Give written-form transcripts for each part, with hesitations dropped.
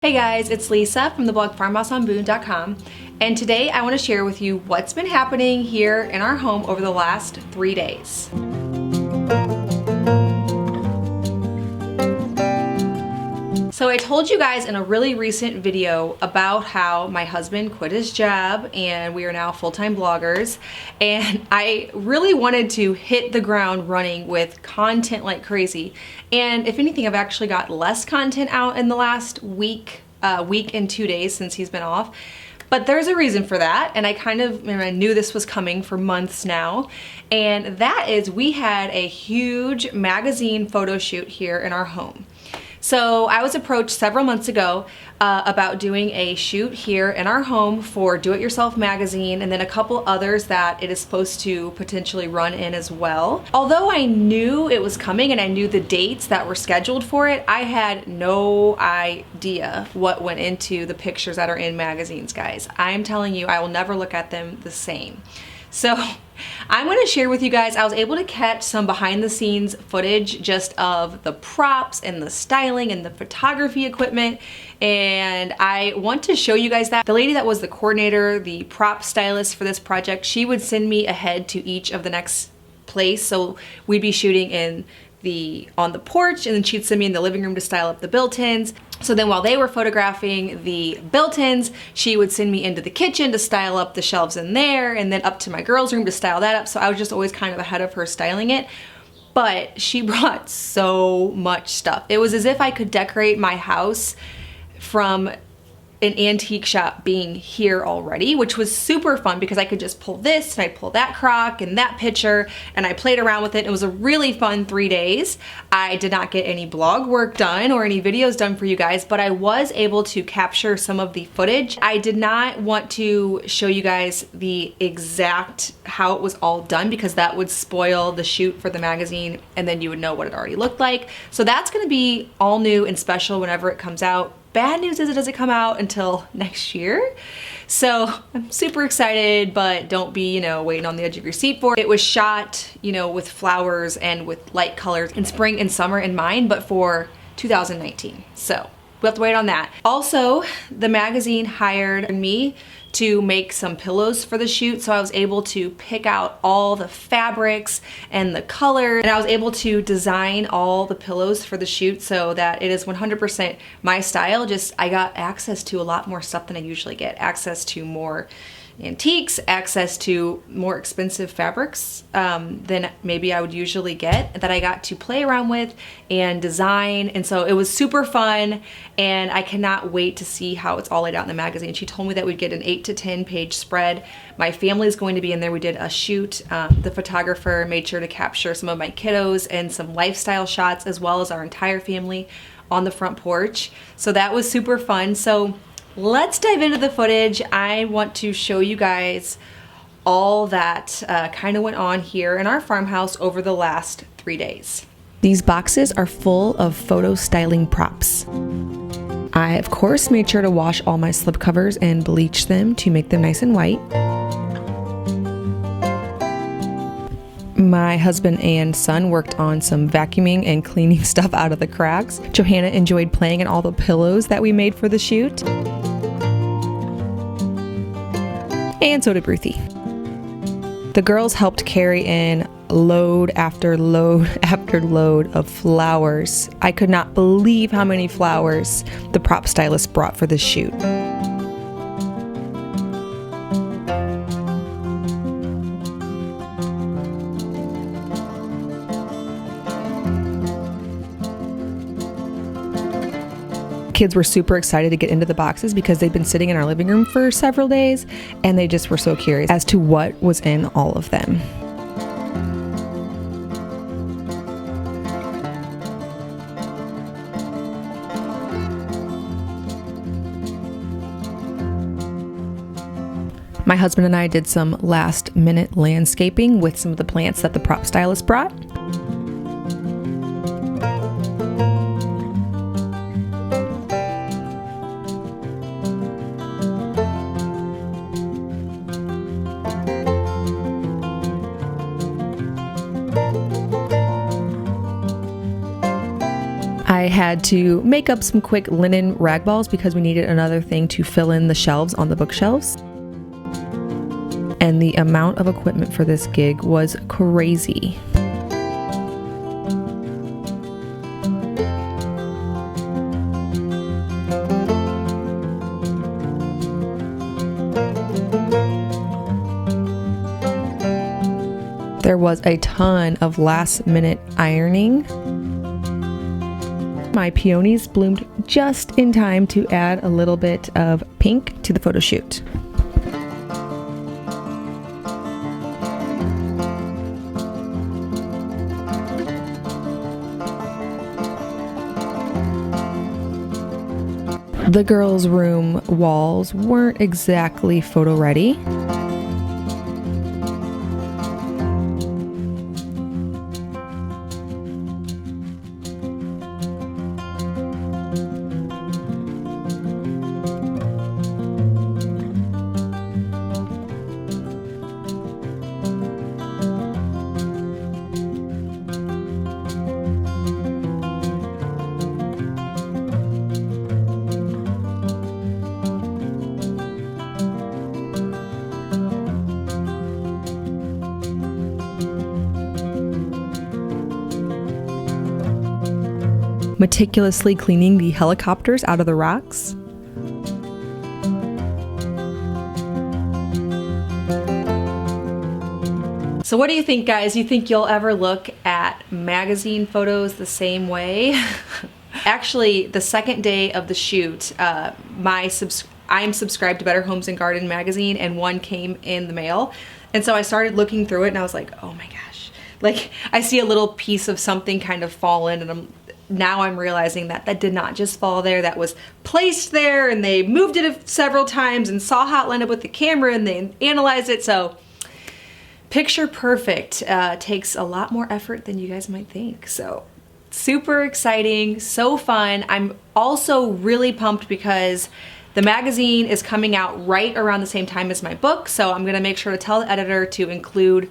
Hey guys, it's Lisa from the blog farmhouseonboone.com, and today I want to share with you what's been happening here in our home over the last 3 days. So I told you guys in a really recent video about how my husband quit his job and we are now full-time bloggers, and I really wanted to hit the ground running with content like crazy. And if anything, I've actually got less content out in the last week and 2 days since he's been off. But there's a reason for that, and I knew this was coming for months now, and that is we had a huge magazine photo shoot here in our home. So I was approached several months ago about doing a shoot here in our home for Do-It-Yourself magazine, and then a couple others that it is supposed to potentially run in as well. Although I knew it was coming and I knew the dates that were scheduled for it, I had no idea what went into the pictures that are in magazines, guys. I'm telling you, I will never look at them the same. So I'm going to share with you guys, I was able to catch some behind the scenes footage just of the props and the styling and the photography equipment, and I want to show you guys that. The lady that was the coordinator, the prop stylist for this project, she would send me ahead to each of the next place. So we'd be shooting on the porch, and then she'd send me in the living room to style up the built-ins. So then while they were photographing the built-ins, she would send me into the kitchen to style up the shelves in there, and then up to my girls' room to style that up. So I was just always kind of ahead of her styling it. But she brought so much stuff. It was as if I could decorate my house from an antique shop being here already, which was super fun because I could just pull this and I pull that crock and that picture, and I played around with it. It was a really fun 3 days. I did not get any blog work done or any videos done for you guys, but I was able to capture some of the footage. I did not want to show you guys the exact how it was all done because that would spoil the shoot for the magazine, and then you would know what it already looked like. So that's gonna be all new and special whenever it comes out. Bad news is it doesn't come out until next year. So I'm super excited, but don't be, waiting on the edge of your seat for it. It was shot, with flowers and with light colors in spring and summer in mind, but for 2019. So we'll have to wait on that. Also, the magazine hired me to make some pillows for the shoot, so I was able to pick out all the fabrics and the color, and I was able to design all the pillows for the shoot so that it is 100% my style. Just I got access to a lot more stuff than I usually get. Access to more antiques, access to more expensive fabrics than maybe I would usually get, that I got to play around with and design. And so it was super fun, and I cannot wait to see how it's all laid out in the magazine. She told me that we'd get an 8 to 10 page spread. My family is going to be in there. We did a shoot. The photographer made sure to capture some of my kiddos and some lifestyle shots, as well as our entire family on the front porch. So that was super fun. So let's dive into the footage. I want to show you guys all that kind of went on here in our farmhouse over the last 3 days. These boxes are full of photo styling props. I, of course, made sure to wash all my slipcovers and bleach them to make them nice and white. My husband and son worked on some vacuuming and cleaning stuff out of the cracks. Johanna enjoyed playing in all the pillows that we made for the shoot. And so did Ruthie. The girls helped carry in load after load after load of flowers. I could not believe how many flowers the prop stylist brought for this shoot. Kids were super excited to get into the boxes because they'd been sitting in our living room for several days, and they just were so curious as to what was in all of them. My husband and I did some last minute landscaping with some of the plants that the prop stylist brought. I had to make up some quick linen rag balls because we needed another thing to fill in the shelves on the bookshelves. And the amount of equipment for this gig was crazy. There was a ton of last minute ironing. My peonies bloomed just in time to add a little bit of pink to the photo shoot. The girls' room walls weren't exactly photo ready. Meticulously cleaning the helicopters out of the rocks. So what do you think, guys? You think you'll ever look at magazine photos the same way? Actually, the second day of the shoot, I'm subscribed to Better Homes and Garden magazine, and one came in the mail. And so I started looking through it and I was like, oh my gosh. Like, I see a little piece of something kind of fallen, and now I'm realizing that that did not just fall there, that was placed there, and they moved it several times and saw how it lined up with the camera and they analyzed it. So picture perfect takes a lot more effort than you guys might think. So super exciting, so fun. I'm also really pumped because the magazine is coming out right around the same time as my book. So I'm gonna make sure to tell the editor to include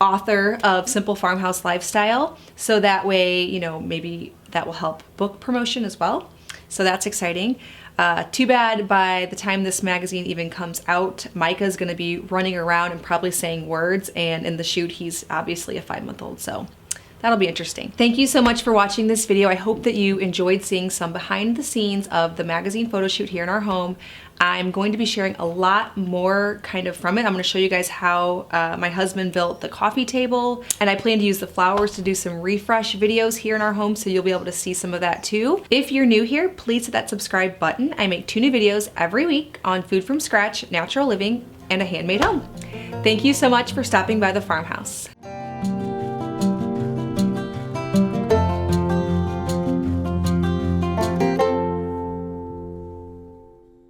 author of Simple Farmhouse Lifestyle, so that way, you know, maybe that will help book promotion as well. So that's exciting. Too bad by the time this magazine even comes out, Micah's gonna be running around and probably saying words, and in the shoot he's obviously a 5-month-old, so that'll be interesting. Thank you so much for watching this video. I hope that you enjoyed seeing some behind the scenes of the magazine photo shoot here in our home. I'm going to be sharing a lot more kind of from it. I'm going to show you guys how my husband built the coffee table, and I plan to use the flowers to do some refresh videos here in our home, so you'll be able to see some of that too. If you're new here, please hit that subscribe button. I make 2 new videos every week on food from scratch, natural living, and a handmade home. Thank you so much for stopping by the farmhouse.